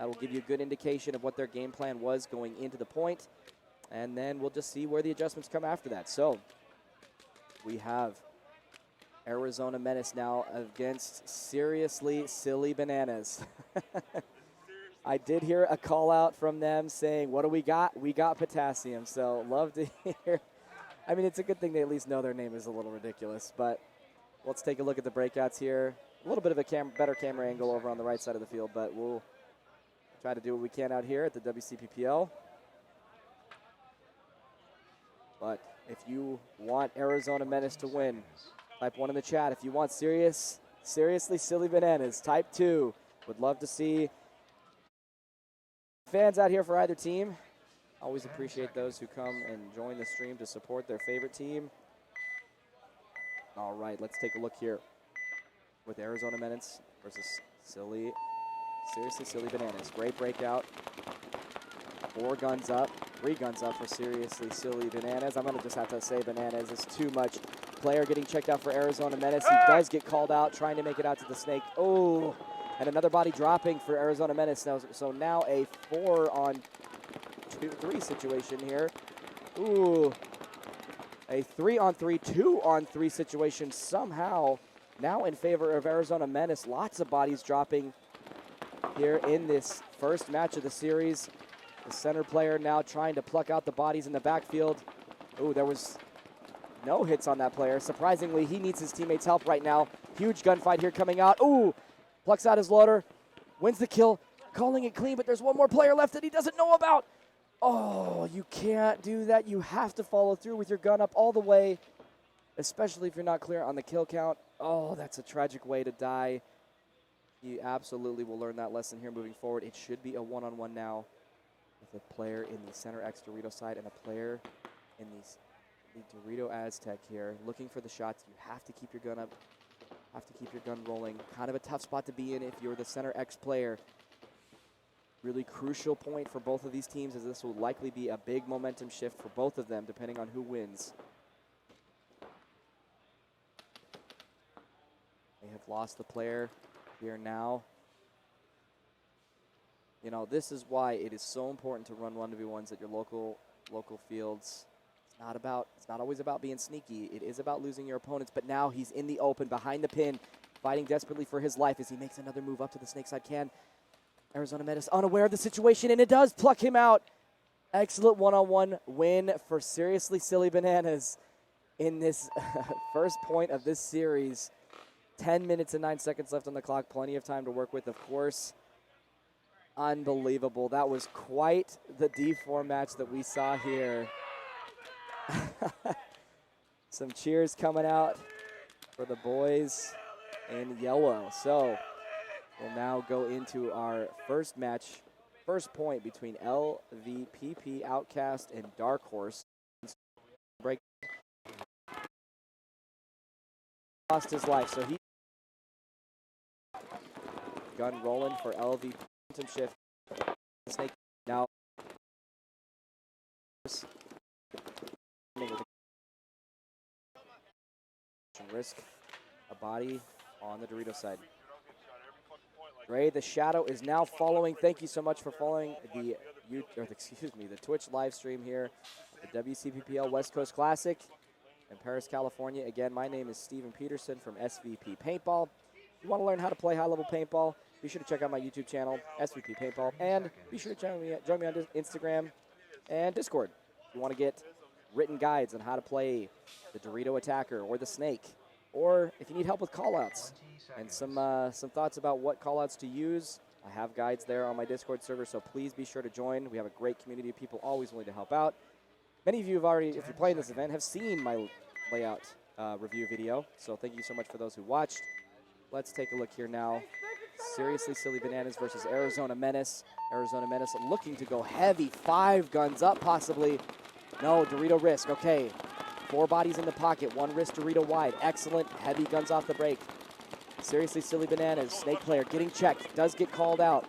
That will give you a good indication of what their game plan was going into the point. And then we'll just see where the adjustments come after that. So we have Arizona Menace now against Seriously Silly Bananas. I did hear a call out from them saying, what do we got? We got potassium. So love to hear. I mean, it's a good thing they at least know their name is a little ridiculous. But let's take a look at the breakouts here. A little bit of a better camera angle over on the right side of the field, but we'll try to do what we can out here at the WCPPL. But if you want Arizona Menace to win, type 1 in the chat. If you want Seriously Silly Bananas, type 2. Would love to see fans out here for either team. Always appreciate those who come and join the stream to support their favorite team. All right, let's take a look here with Arizona Menace versus Seriously Silly Bananas. Great breakout. 4 guns up, 3 guns up for Seriously Silly Bananas. I'm going to just have to say Bananas. It's too much. Player getting checked out for Arizona Menace. He does get called out, trying to make it out to the snake. Oh, and another body dropping for Arizona Menace. So now a 4-on-3 situation here. Ooh, a 3-on-3, 2-on-3 situation somehow now in favor of Arizona Menace. Lots of bodies dropping here in this first match of the series. The center player now trying to pluck out the bodies in the backfield. Ooh, there was no hits on that player. Surprisingly, he needs his teammates' help right now. Huge gunfight here coming out. Ooh, plucks out his loader, wins the kill, calling it clean, but there's one more player left that he doesn't know about. Oh, you can't do that. You have to follow through with your gun up all the way, especially if you're not clear on the kill count. Oh, that's a tragic way to die. You absolutely will learn that lesson here moving forward. It should be a one-on-one now with a player in the Center X Dorito side and a player in the Dorito Aztec here. Looking for the shots. You have to keep your gun up. Have to keep your gun rolling. Kind of a tough spot to be in if you're the Center X player. Really crucial point for both of these teams, as this will likely be a big momentum shift for both of them depending on who wins. They have lost the player here now. You know, this is why it is so important to run 1v1s at your local fields. It's not always about being sneaky. It is about losing your opponents, but now he's in the open behind the pin, fighting desperately for his life as he makes another move up to the snake side. Can Arizona Menace unaware of the situation, and it does pluck him out. Excellent one-on-one win for Seriously Silly Bananas in this first point of this series. 10 minutes and 9 seconds left on the clock. Plenty of time to work with, of course. Unbelievable. That was quite the D4 match that we saw here. Some cheers coming out for the boys in yellow. So we'll now go into our first match, first point between LVPP Outcast and Dark Horse. Break. Lost his life, so he gun rolling for LVP. Shift. Snake now. Risk a body on the Dorito side. Gray, the Shadow is now following. Thank you so much for following the Twitch live stream here at the WCPPL West Coast Classic in Paris, California. Again, my name is Steven Peterson from SVP Paintball. If you want to learn how to play high-level paintball, be sure to check out my YouTube channel, SVP Paintball, and be sure to join me on Instagram and Discord. If you want to get written guides on how to play the Dorito Attacker or the Snake, or if you need help with callouts and some thoughts about what callouts to use, I have guides there on my Discord server, so please be sure to join. We have a great community of people always willing to help out. Many of you have already, if you're playing this event, have seen my layout review video, so thank you so much for those who watched. Let's take a look here now. Seriously Silly Bananas versus Arizona Menace. Arizona Menace looking to go heavy. 5 guns up, possibly. No, Dorito Risk. Okay. 4 bodies in the pocket. 1 wrist Dorito wide. Excellent. Heavy guns off the break. Seriously Silly Bananas. Snake player getting checked. Does get called out.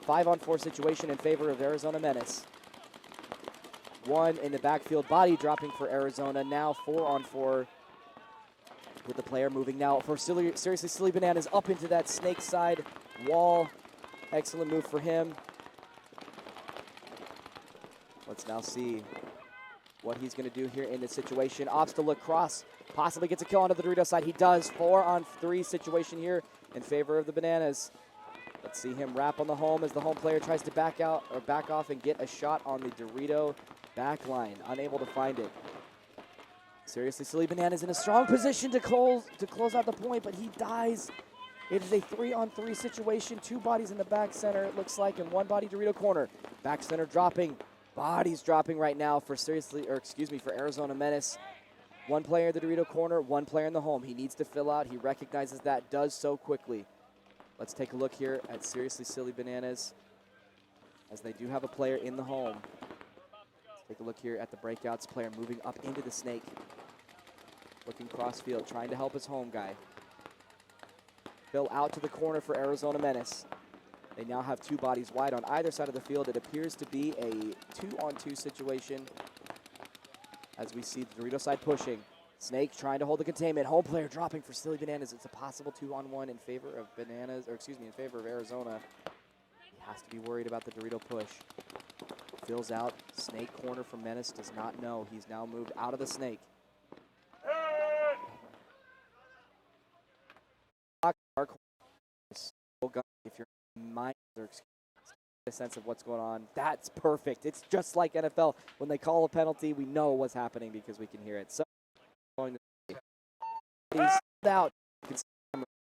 5-on-4 situation in favor of Arizona Menace. 1 in the backfield. Body dropping for Arizona. Now 4-on-4. With the player moving now for Seriously Silly Bananas up into that snake side wall Excellent move for him. Let's now see what he's going to do here in this situation. Opts to look cross. Possibly gets a kill onto the Dorito side. He does. 4-on-3 situation here in favor of the Bananas. Let's see him wrap on the home as the home player tries to back out or back off and get a shot on the Dorito back line. Unable to find it. Seriously Silly Bananas in a strong position to close out the point, but he dies. It is a 3-on-3 situation. 2 bodies in the back center, it looks like, and 1 body Dorito corner. Back center dropping. Bodies dropping right now for Arizona Menace. 1 player in the Dorito corner, 1 player in the home. He needs to fill out. He recognizes that, does so quickly. Let's take a look here at Seriously Silly Bananas, as they do have a player in the home. Let's take a look here at the breakouts. Player moving up into the snake. Looking cross field, trying to help his home guy. Fill out to the corner for Arizona Menace. They now have 2 bodies wide on either side of the field. It appears to be a 2-on-2 situation as we see the Dorito side pushing. Snake trying to hold the containment. Home player dropping for Silly Bananas. It's a possible 2-on-1 in favor of in favor of Arizona. He has to be worried about the Dorito push. Fills out. Snake corner from Menace. Does not know. He's now moved out of the snake. If you're mind or a sense of what's going on, that's perfect. It's just like NFL. When they call a penalty, we know what's happening because we can hear it. So going to he's out. You can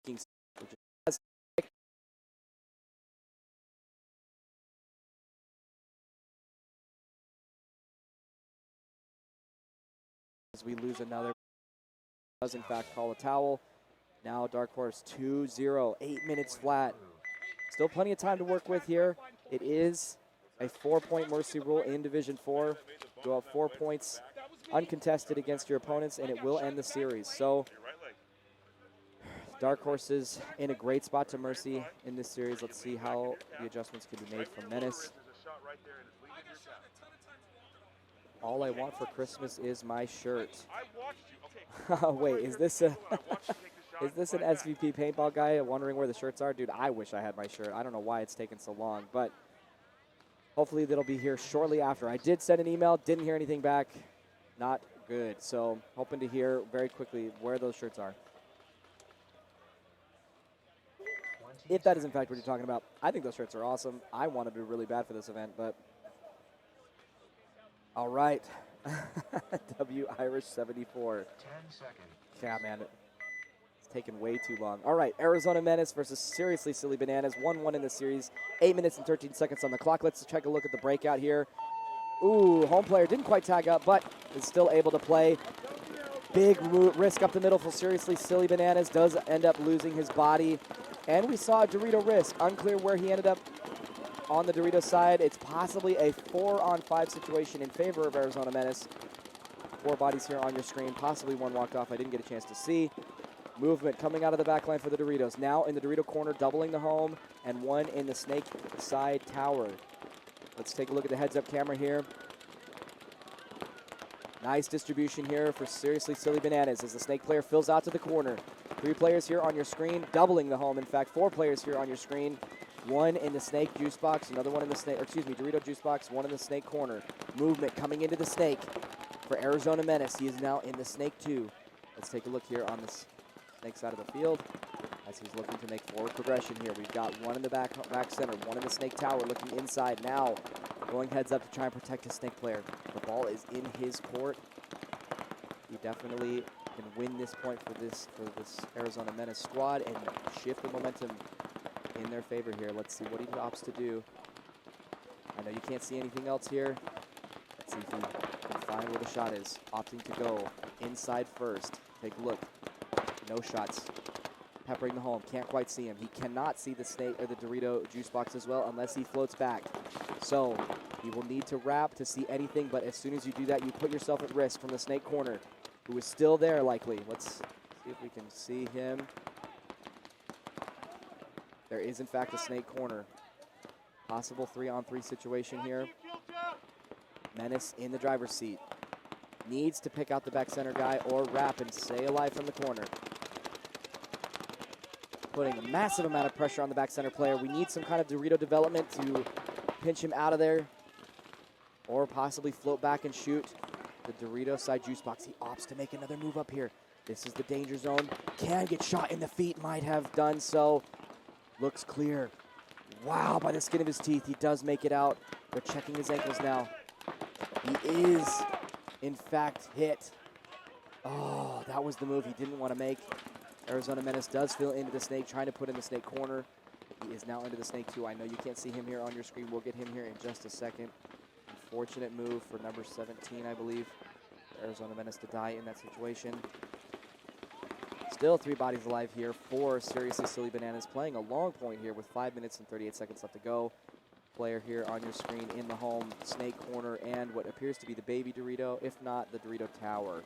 see as we lose another. Does in fact call a towel. Now Dark Horse 2-0, 8 minutes flat. Still plenty of time to work with here. It is a 4-point mercy rule in Division 4. Go out 4 points uncontested against your opponents, and it will end the series. So Dark Horse is in a great spot to mercy in this series. Let's see how the adjustments can be made from Menace. All I want for Christmas is my shirt. Wait, is this a... Is this an SVP paintball guy wondering where the shirts are? Dude, I wish I had my shirt. I don't know why it's taken so long, but hopefully that'll be here shortly after. I did send an email, didn't hear anything back. Not good. So hoping to hear very quickly where those shirts are. If that is in fact what you're talking about, I think those shirts are awesome. I wanted to really bad for this event, but all right. W Irish 74. 10 seconds. Yeah, man. Taken way too long. All right, Arizona Menace versus Seriously Silly Bananas. 1-1 in the series. 8 minutes and 13 seconds on the clock. Let's take a look at the breakout here. Ooh, home player didn't quite tag up, but is still able to play. Big risk up the middle for Seriously Silly Bananas. Does end up losing his body. And we saw a Dorito risk. Unclear where he ended up on the Dorito side. It's possibly a 4-on-5 situation in favor of Arizona Menace. 4 bodies here on your screen. Possibly 1 walked off I didn't get a chance to see. Movement coming out of the back line for the Doritos. Now in the Dorito corner, doubling the home, and 1 in the snake side tower. Let's take a look at the heads-up camera here. Nice distribution here for Seriously Silly Bananas as the snake player fills out to the corner. 3 players here on your screen, doubling the home. In fact, 4 players here on your screen. 1 in the snake juice box, another one in the snake, Dorito juice box, 1 in the snake corner. Movement coming into the snake for Arizona Menace. He is now in the snake 2. Let's take a look here on this snake side of the field as he's looking to make forward progression here. We've got 1 in the back center, 1 in the snake tower looking inside now. Going heads up to try and protect his snake player. The ball is in his court. He definitely can win this point for this Arizona Menace squad and shift the momentum in their favor here. Let's see what he opts to do. I know you can't see anything else here. Let's see if he can find where the shot is. Opting to go inside first. Take a look. No shots. Peppering the home. Can't quite see him. He cannot see the snake or the Dorito juice box as well unless he floats back. So he will need to wrap to see anything, but as soon as you do that, you put yourself at risk from the snake corner, who is still there likely. Let's see if we can see him. There is in fact a snake corner. Possible 3-on-3 situation here. Menace in the driver's seat. Needs to pick out the back center guy or wrap and stay alive from the corner. putting a massive amount of pressure on the back center player. We need some kind of Dorito development to pinch him out of there or possibly float back and shoot. The Dorito side juice box. He opts to make another move up here. This is the danger zone. Can get shot in the feet. Might have done so. Looks clear. Wow, by the skin of his teeth, he does make it out. They're checking his ankles now. He is, in fact, hit. Oh, that was the move he didn't want to make. Arizona Menace does fill into the snake, trying to put in the snake corner. He is now into the snake too. I know you can't see him here on your screen. We'll get him here in just a second. Unfortunate move for number 17, I believe. Arizona Menace to die in that situation. Still 3 bodies alive here for Seriously Silly Bananas, playing a long point here with 5 minutes and 38 seconds left to go. Player here on your screen in the home snake corner and what appears to be the baby Dorito, if not the Dorito tower.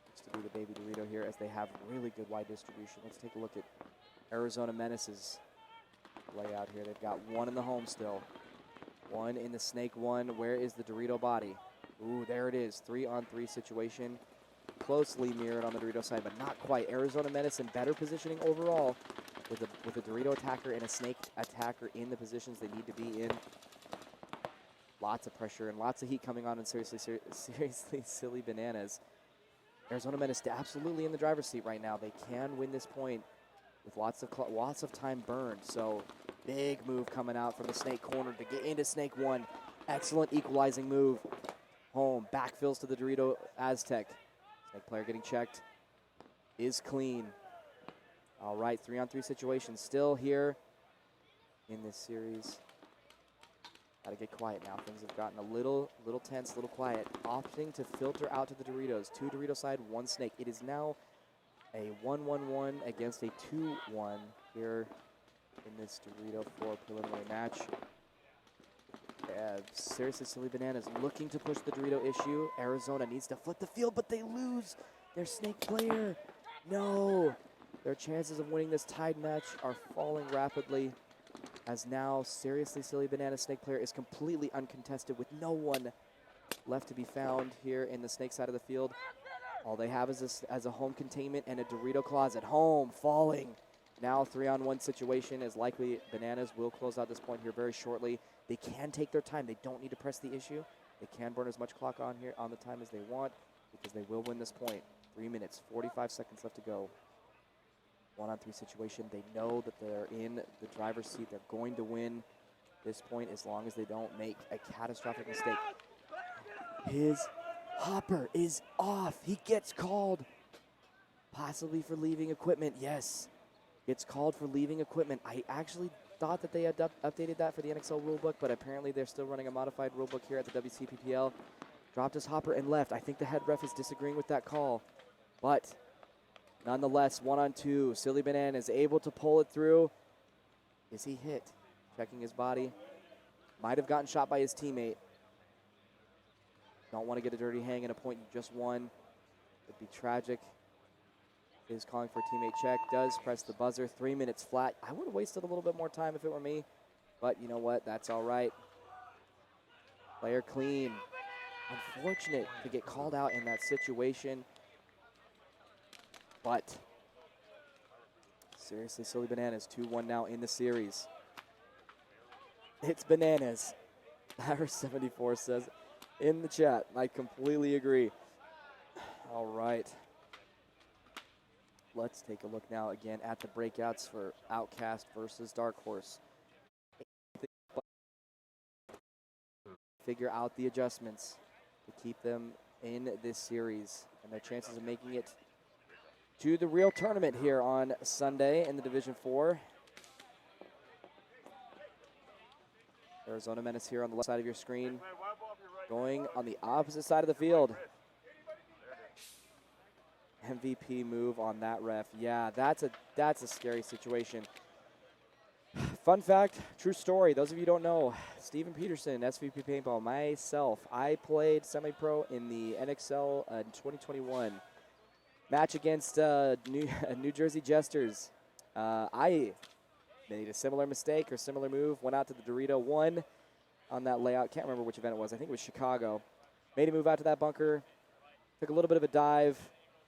Looks to be the baby Dorito here as they have really good wide distribution. Let's take a look at Arizona Menace's layout here. They've got 1 in the home still. 1 in the snake 1. Where is the Dorito body? Ooh, there it is. 3-on-3 situation. Closely mirrored on the Dorito side, but not quite. Arizona Menace in better positioning overall with a Dorito attacker and a snake attacker in the positions they need to be in. Lots of pressure and lots of heat coming on in Seriously Silly Bananas. Arizona Menace absolutely in the driver's seat right now. They can win this point with lots of time burned. So big move coming out from the snake corner to get into snake 1. Excellent equalizing move. Home backfills to the Dorito Aztec. Snake player getting checked. Is clean. All right, 3-on-3 situation still here in this series. Gotta get quiet now. Things have gotten a little tense, a little quiet. Opting to filter out to the Doritos. 2 Dorito side, 1 snake. It is now a 1-1-1 against a 2-1 here in this Dorito 4 preliminary match. Seriously Silly Bananas looking to push the Dorito issue. Arizona needs to flip the field, but they lose their snake player. No. Their chances of winning this tied match are falling rapidly as now Seriously Silly Bananas snake player is completely uncontested with no one left to be found here in the snake side of the field. All they have is a home containment and a Dorito closet. Home falling. Now 3-on-1 situation is likely. Bananas will close out this point here very shortly. They can take their time. They don't need to press the issue. They can burn as much clock on here on the time as they want because they will win this point. 3 minutes, 45 seconds left to go. 1-on-3 situation. They know that they're in the driver's seat. They're going to win this point as long as they don't make a catastrophic mistake. His hopper is off. He gets called possibly for leaving equipment. Yes, gets called for leaving equipment. I actually thought that they had updated that for the NXL rulebook, but apparently they're still running a modified rulebook here at the WCPPL. Dropped his hopper and left. I think the head ref is disagreeing with that call, but nonetheless, 1-on-2. Silly Bananas able to pull it through. Is he hit? Checking his body. Might have gotten shot by his teammate. Don't want to get a dirty hang in a point you just won. It'd be tragic. Is calling for a teammate check. Does press the buzzer. 3 minutes flat. I would have wasted a little bit more time if it were me, but you know what? That's all right. Player clean. Unfortunate to get called out in that situation, but Seriously Silly Bananas 2-1 now in the series. It's Bananas. Ira74 says in the chat. I completely agree. All right. Let's take a look now again at the breakouts for Outcast versus Dark Horse. Figure out the adjustments to keep them in this series and their chances of making it to the real tournament here on Sunday in the Division 4. Arizona Menace here on the left side of your screen, going on the opposite side of the field. MVP move on that ref. Yeah, that's a scary situation. Fun fact, true story. Those of you who don't know, Steven Peterson, SVP Paintball, myself, I played semi-pro in the NXL in 2021. Match against New Jersey Jesters. I made a similar mistake or similar move, went out to the Dorito, won on that layout. Can't remember which event it was. I think it was Chicago. Made a move out to that bunker, took a little bit of a dive,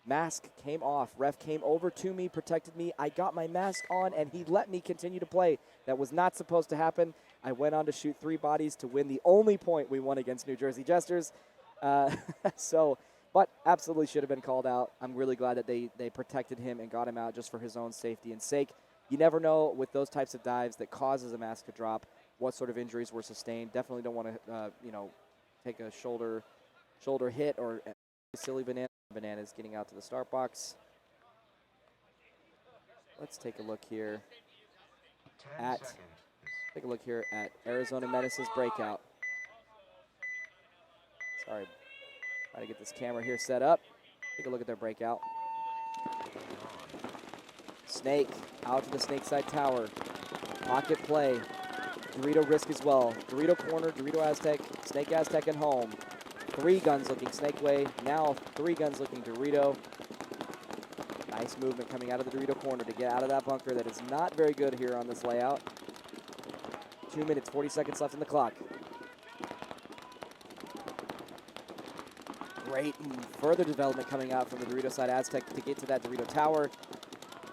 Mask came off. Ref came over to me, protected me. I got my mask on, and he let me continue to play. That was not supposed to happen. I went on to shoot 3 bodies to win the only point we won against New Jersey Jesters. But absolutely should have been called out. I'm really glad that they protected him and got him out just for his own safety and sake. You never know with those types of dives that causes a mask to drop what sort of injuries were sustained. Definitely don't want to, take a shoulder hit or silly bananas getting out to the start box. Let's take a look here at Arizona Menace's breakout. Sorry, try to get this camera here set up. Take a look at their breakout. Snake out to the snake side tower. Pocket play. Dorito risk as well. Dorito corner, Dorito Aztec, Snake Aztec and home. 3 guns looking Snake way. Now 3 guns looking Dorito. Nice movement coming out of the Dorito corner to get out of that bunker that is not very good here on this layout. 2 minutes, 40 seconds left on the clock. Great further development coming out from the Dorito side Aztec to get to that Dorito tower.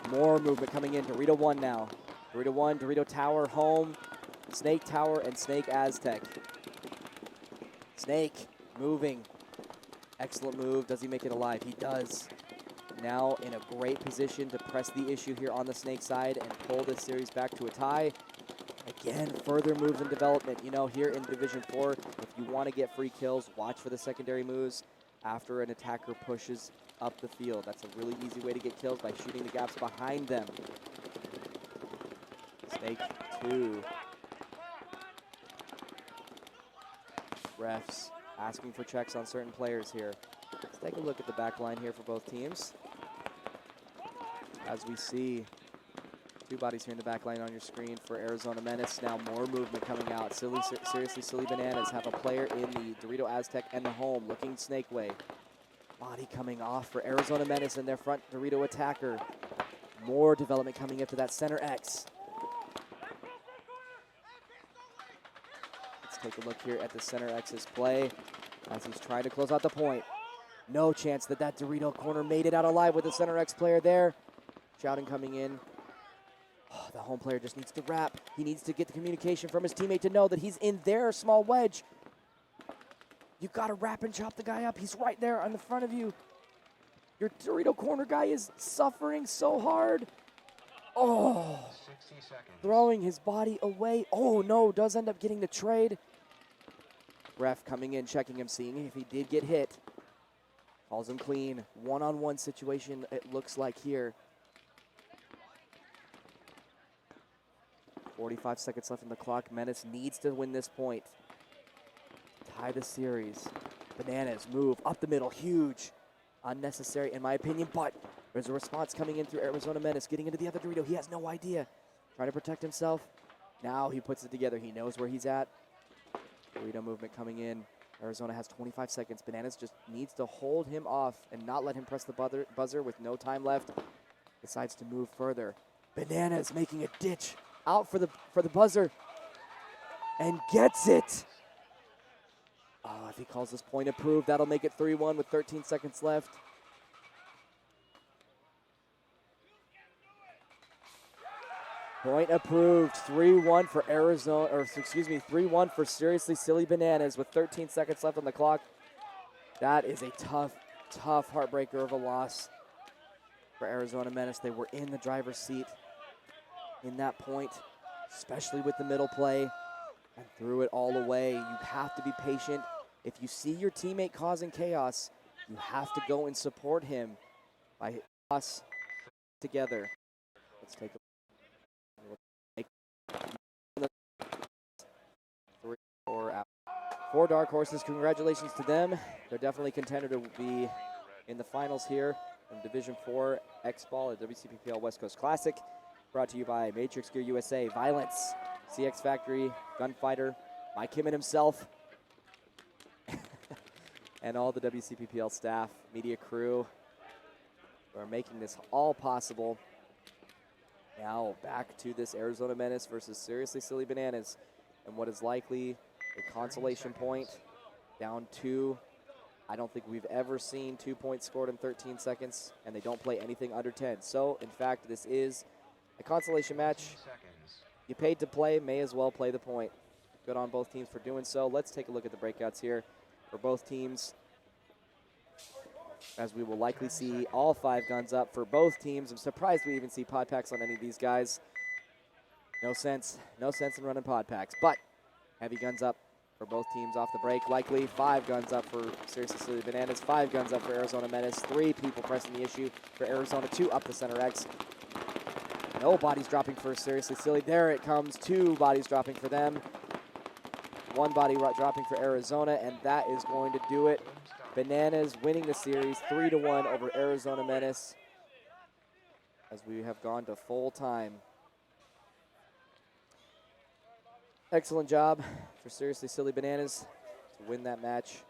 More movement coming in. Dorito 1 now. Dorito 1, Dorito tower, home. Snake tower and Snake Aztec. Snake moving. Excellent move. Does he make it alive? He does. Now in a great position to press the issue here on the Snake side and pull this series back to a tie. Again, further moves and development. You know, here in Division 4, if you want to get free kills, watch for the secondary moves after an attacker pushes up the field. That's a really easy way to get kills by shooting the gaps behind them. Snake 2. Refs asking for checks on certain players here. Let's take a look at the back line here for both teams. As we see 2 bodies here in the back line on your screen for Arizona Menace. Now more movement coming out. Seriously Silly Bananas have a player in the Dorito Aztec and the home looking Snake way. Body coming off for Arizona Menace and their front Dorito attacker. More development coming into that center X. Take a look here at the center X's play as he's trying to close out the point. No chance that Dorito corner made it out alive with the center X player there. Shouting coming in. Oh, the home player just needs to wrap. He needs to get the communication from his teammate to know that he's in their small wedge. You got to wrap and chop the guy up. He's right there on the front of you. Your Dorito corner guy is suffering so hard. Oh, 60 seconds. Throwing his body away. Oh no, does end up getting the trade. Ref coming in, checking him, seeing if he did get hit. Calls him clean. One-on-one situation, it looks like here. 45 seconds left on the clock. Menace needs to win this point. Tie the series. Bananas move up the middle, huge. Unnecessary in my opinion, but there's a response coming in through Arizona Menace, getting into the other Dorito. He has no idea. Trying to protect himself. Now he puts it together. He knows where he's at. Dorito movement coming in. Arizona has 25 seconds. Bananas just needs to hold him off and not let him press the buzzer with no time left. Decides to move further. Bananas making a ditch out for the buzzer and gets it. Oh, if he calls this point approved, that'll make it 3-1 with 13 seconds left. Point approved. 3-1 for Arizona, or excuse me, 3-1 for Seriously Silly Bananas with 13 seconds left on the clock. That is a tough heartbreaker of a loss for Arizona Menace. They were in the driver's seat in that point, especially with the middle play, and threw it all away. You have to be patient. If you see your teammate causing chaos, you have to go and support him by us together. Let's take a for Dark Horses. Congratulations to them. They're definitely contender to be in the finals here in Division 4 X-Ball at WCPPL West Coast Classic. Brought to you by Matrix Gear USA, Violence, CX Factory, Gunfighter, Mike Kimmon himself, and all the WCPPL staff, media crew who are making this all possible. Now back to this Arizona Menace versus Seriously Silly Bananas, and what is likely a consolation point, down 2 I don't think we've ever seen 2 points scored in 13 seconds, and they don't play anything under 10. So, in fact, this is a consolation match. You paid to play, may as well play the point. Good on both teams for doing so. Let's take a look at the breakouts here for both teams, as we will likely see all 5 guns up for both teams. I'm surprised we even see pod packs on any of these guys. No sense in running pod packs, but heavy guns up for both teams off the break. Likely 5 guns up for Seriously Silly Bananas, 5 guns up for Arizona Menace, 3 people pressing the issue for Arizona, 2 up the center X. No bodies dropping for Seriously Silly. There it comes, 2 bodies dropping for them. 1 body dropping for Arizona, and that is going to do it. Bananas winning the series 3-1 over Arizona Menace, as we have gone to full time. Excellent job for Seriously Silly Bananas to win that match.